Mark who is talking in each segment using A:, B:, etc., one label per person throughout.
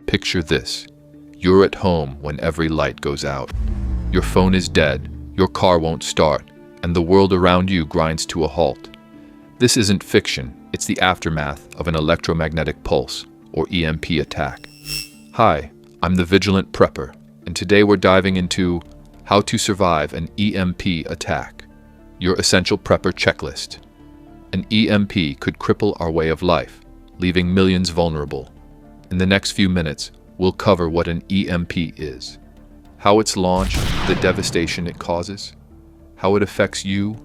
A: Picture this. You're at home when every light goes out. Your phone is dead, your car won't start, and the world around you grinds to a halt. This isn't fiction, it's the aftermath of an electromagnetic pulse, or EMP attack. Hi, I'm the Vigilant Prepper, and today we're diving into how to survive an EMP attack, your essential prepper checklist. An EMP could cripple our way of life, leaving millions vulnerable. In the next few minutes, we'll cover what an EMP is, how it's launched, the devastation it causes, how it affects you,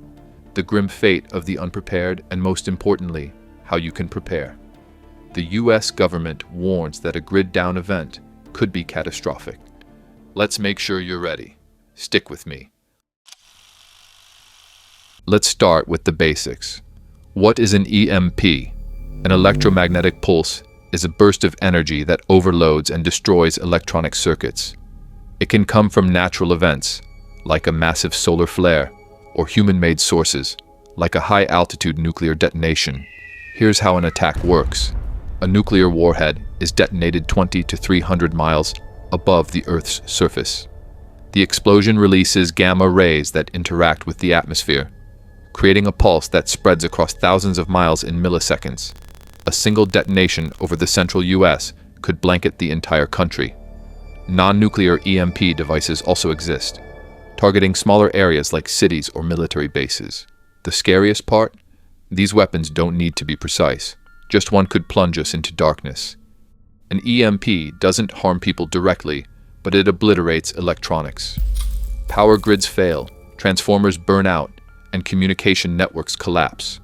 A: the grim fate of the unprepared, and most importantly, how you can prepare. The US government warns that a grid-down event could be catastrophic. Let's make sure you're ready. Stick with me. Let's start with the basics. What is an EMP? An electromagnetic pulse is a burst of energy that overloads and destroys electronic circuits. It can come from natural events, like a massive solar flare, or human-made sources, like a high-altitude nuclear detonation. Here's how an attack works. A nuclear warhead is detonated 20 to 300 miles above the Earth's surface. The explosion releases gamma rays that interact with the atmosphere, creating a pulse that spreads across thousands of miles in milliseconds. A single detonation over the central US could blanket the entire country. Non-nuclear EMP devices also exist, targeting smaller areas like cities or military bases. The scariest part? These weapons don't need to be precise. Just one could plunge us into darkness. An EMP doesn't harm people directly, but it obliterates electronics. Power grids fail, transformers burn out, and communication networks collapse.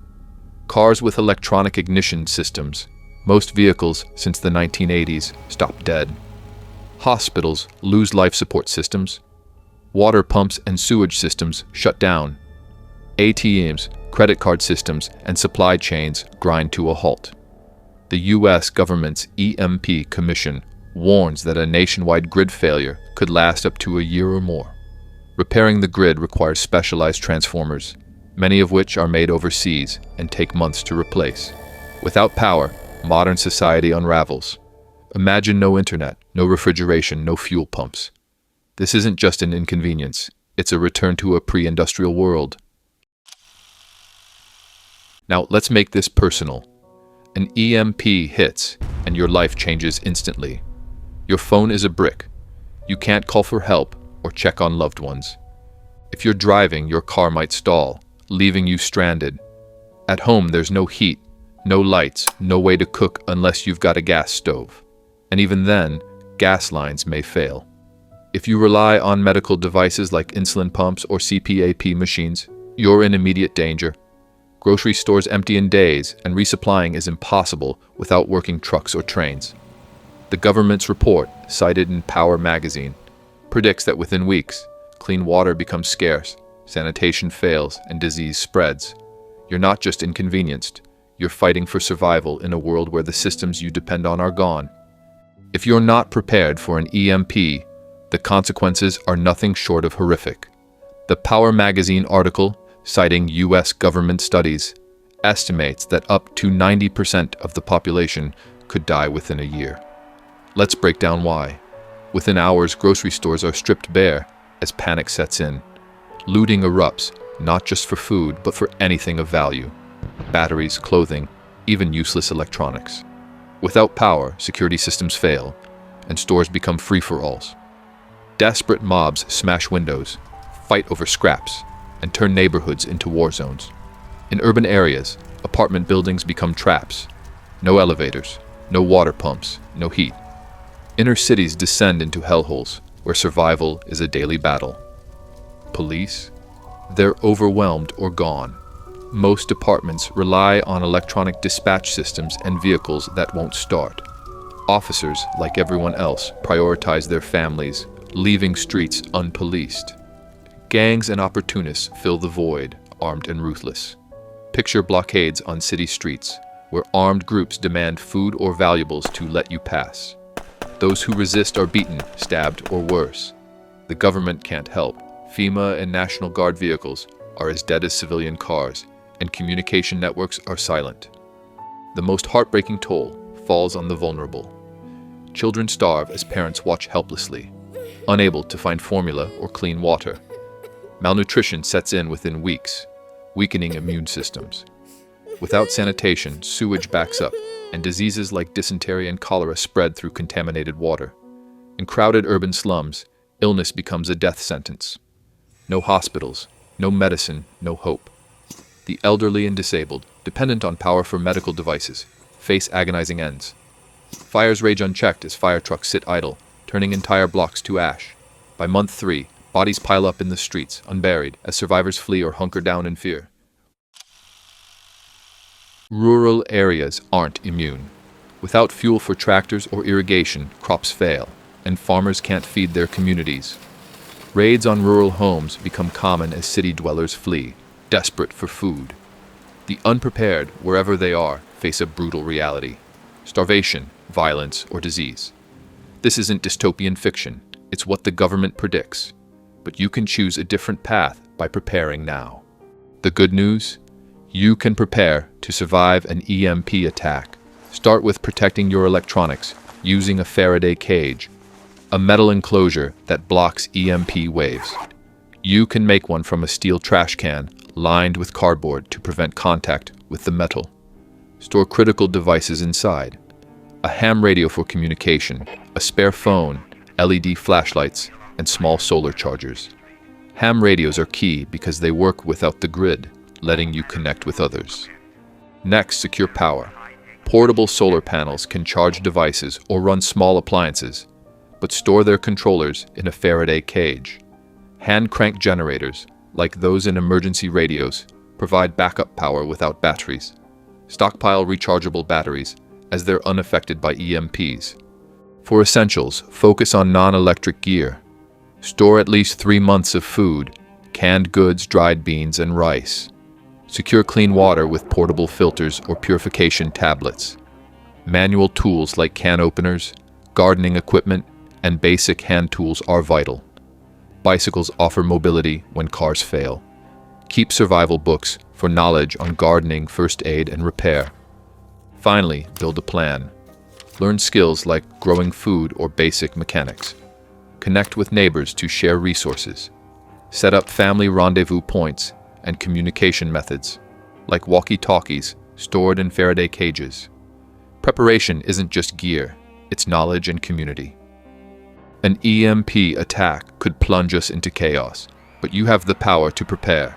A: Cars with electronic ignition systems, most vehicles since the 1980s, stop dead. Hospitals lose life support systems. Water pumps and sewage systems shut down. ATMs, credit card systems, and supply chains grind to a halt. The US government's EMP Commission warns that a nationwide grid failure could last up to a year or more. Repairing the grid requires specialized transformers, many of which are made overseas and take months to replace. Without power, modern society unravels. Imagine no internet, no refrigeration, no fuel pumps. This isn't just an inconvenience, it's a return to a pre-industrial world. Now let's make this personal. An EMP hits, and your life changes instantly. Your phone is a brick. You can't call for help or check on loved ones. If you're driving, your car might stall, leaving you stranded. At home, there's no heat, no lights, no way to cook unless you've got a gas stove. And even then, gas lines may fail. If you rely on medical devices like insulin pumps or CPAP machines, you're in immediate danger. Grocery stores empty in days, and resupplying is impossible without working trucks or trains. The government's report, cited in Power magazine, predicts that within weeks, clean water becomes scarce, sanitation fails, and disease spreads. You're not just inconvenienced, you're fighting for survival in a world where the systems you depend on are gone. If you're not prepared for an EMP, the consequences are nothing short of horrific. The Power magazine article, citing US government studies, estimates that up to 90% of the population could die within a year. Let's break down why. Within hours, grocery stores are stripped bare as panic sets in. Looting erupts, not just for food, but for anything of value. Batteries, clothing, even useless electronics. Without power, security systems fail, and stores become free-for-alls. Desperate mobs smash windows, fight over scraps, and turn neighborhoods into war zones. In urban areas, apartment buildings become traps. No elevators, no water pumps, no heat. Inner cities descend into hellholes, where survival is a daily battle. Police? They're overwhelmed or gone. Most departments rely on electronic dispatch systems and vehicles that won't start. Officers, like everyone else, prioritize their families, leaving streets unpoliced. Gangs and opportunists fill the void, armed and ruthless. Picture blockades on city streets, where armed groups demand food or valuables to let you pass. Those who resist are beaten, stabbed, or worse. The government can't help. FEMA and National Guard vehicles are as dead as civilian cars, and communication networks are silent. The most heartbreaking toll falls on the vulnerable. Children starve as parents watch helplessly, unable to find formula or clean water. Malnutrition sets in within weeks, weakening immune systems. Without sanitation, sewage backs up, and diseases like dysentery and cholera spread through contaminated water. In crowded urban slums, illness becomes a death sentence. No hospitals, no medicine, no hope. The elderly and disabled, dependent on power for medical devices, face agonizing ends. Fires rage unchecked as fire trucks sit idle, turning entire blocks to ash. By month 3, bodies pile up in the streets, unburied, as survivors flee or hunker down in fear. Rural areas aren't immune. Without fuel for tractors or irrigation, crops fail, and farmers can't feed their communities. Raids on rural homes become common as city dwellers flee, desperate for food. The unprepared, wherever they are, face a brutal reality: starvation, violence, or disease. This isn't dystopian fiction, it's what the government predicts. But you can choose a different path by preparing now. The good news? You can prepare to survive an EMP attack. Start with protecting your electronics using a Faraday cage, a metal enclosure that blocks EMP waves. You can make one from a steel trash can lined with cardboard to prevent contact with the metal. Store critical devices inside: a ham radio for communication, a spare phone, LED flashlights, and small solar chargers. Ham radios are key because they work without the grid, letting you connect with others. Next, secure power. Portable solar panels can charge devices or run small appliances, but store their controllers in a Faraday cage. Hand-crank generators, like those in emergency radios, provide backup power without batteries. Stockpile rechargeable batteries, as they're unaffected by EMPs. For essentials, focus on non-electric gear. Store at least 3 months of food, canned goods, dried beans, and rice. Secure clean water with portable filters or purification tablets. Manual tools like can openers, gardening equipment, and basic hand tools are vital. Bicycles offer mobility when cars fail. Keep survival books for knowledge on gardening, first aid, and repair. Finally, build a plan. Learn skills like growing food or basic mechanics. Connect with neighbors to share resources. Set up family rendezvous points and communication methods, like walkie-talkies stored in Faraday cages. Preparation isn't just gear, it's knowledge and community. An EMP attack could plunge us into chaos, but you have the power to prepare.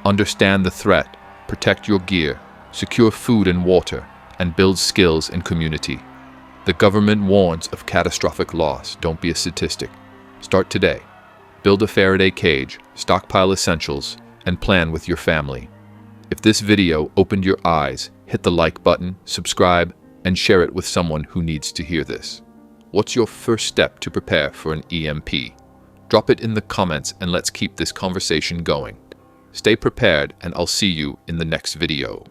A: Understand the threat, protect your gear, secure food and water, and build skills and community. The government warns of catastrophic loss. Don't be a statistic. Start today. Build a Faraday cage, stockpile essentials, and plan with your family. If this video opened your eyes, hit the like button, subscribe, and share it with someone who needs to hear this. What's your first step to prepare for an EMP? Drop it in the comments and let's keep this conversation going. Stay prepared, and I'll see you in the next video.